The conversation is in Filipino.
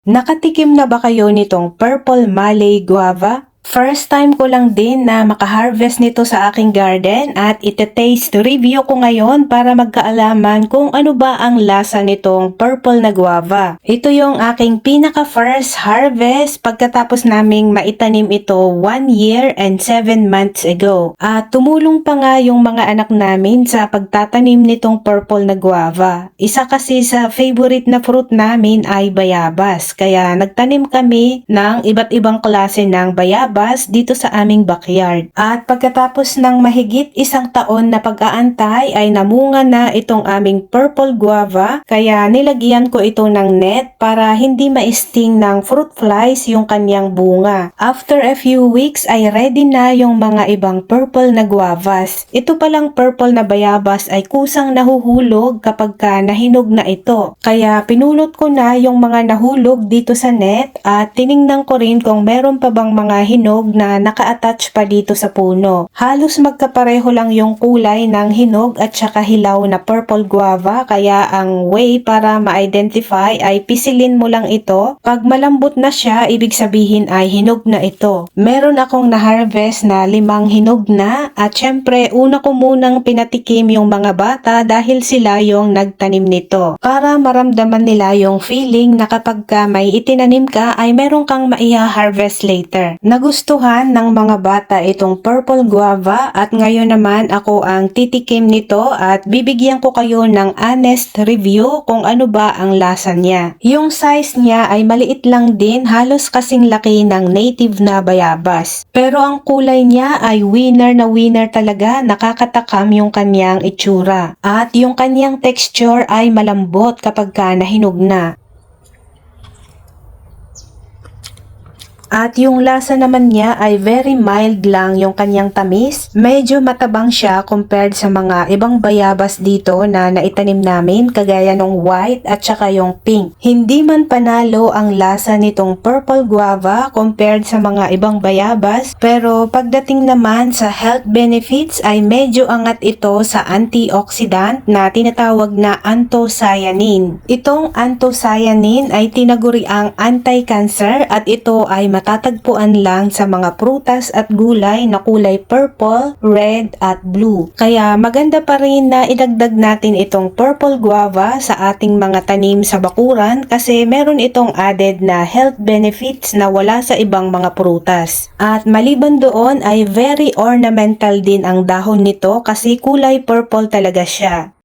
Nakatikim na ba kayo nitong Purple Malay Guava? First time ko lang din na makaharvest nito sa aking garden at ite-taste review ko ngayon para magkaalaman kung ano ba ang lasa nitong purple na guava. Ito yung aking pinaka first harvest pagkatapos naming maitanim ito 1 year and 7 months ago. At tumulong pa nga yung mga anak namin sa pagtatanim nitong purple na guava. Isa kasi sa favorite na fruit namin ay bayabas, kaya nagtanim kami ng iba't ibang klase ng bayabas dito sa aming backyard. At pagkatapos ng mahigit 1 taon na pag-aantay ay namunga na itong aming purple guava, kaya nilagyan ko ito ng net para hindi ma-sting ng fruit flies yung kanyang bunga. After a few weeks ay ready na yung mga ibang purple na guavas. Ito palang purple na bayabas ay kusang nahuhulog kapag nahinog na ito. Kaya pinulot ko na yung mga nahulog dito sa net at tiningnan ko rin kung meron pa bang mga hinog na naka-attach pa dito sa puno. Halos magkapareho lang yung kulay ng hinog at saka hilaw na purple guava, kaya ang way para ma-identify ay pisilin mo lang ito. Pag malambot na siya, ibig sabihin ay hinog na ito. Meron akong na-harvest na 5 hinog na at syempre una ko munang pinatikim yung mga bata dahil sila yung nagtanim nito. Para maramdaman nila yung feeling na kapag may itinanim ka ay meron kang maiha-harvest later. Nagustuhan ng mga bata itong purple guava at ngayon naman ako ang titikim nito at bibigyan ko kayo ng honest review kung ano ba ang lasa niya. Yung size niya ay maliit lang din, halos kasing laki ng native na bayabas. Pero ang kulay niya ay winner na winner talaga, nakakatakam yung kanyang itsura. At yung kanyang texture ay malambot kapag nahinog na. At yung lasa naman niya ay very mild lang yung kanyang tamis. Medyo matabang siya compared sa mga ibang bayabas dito na naitanim namin, kagaya ng white at saka yung pink. Hindi man panalo ang lasa nitong purple guava compared sa mga ibang bayabas, pero pagdating naman sa health benefits ay medyo angat ito sa antioxidant na tinatawag na anthocyanin. Itong anthocyanin ay tinaguri ang anti-cancer at ito ay matatagpuan lang sa mga prutas at gulay na kulay purple, red at blue. Kaya maganda pa rin na idagdag natin itong purple guava sa ating mga tanim sa bakuran kasi meron itong added na health benefits na wala sa ibang mga prutas. At maliban doon ay very ornamental din ang dahon nito kasi kulay purple talaga siya.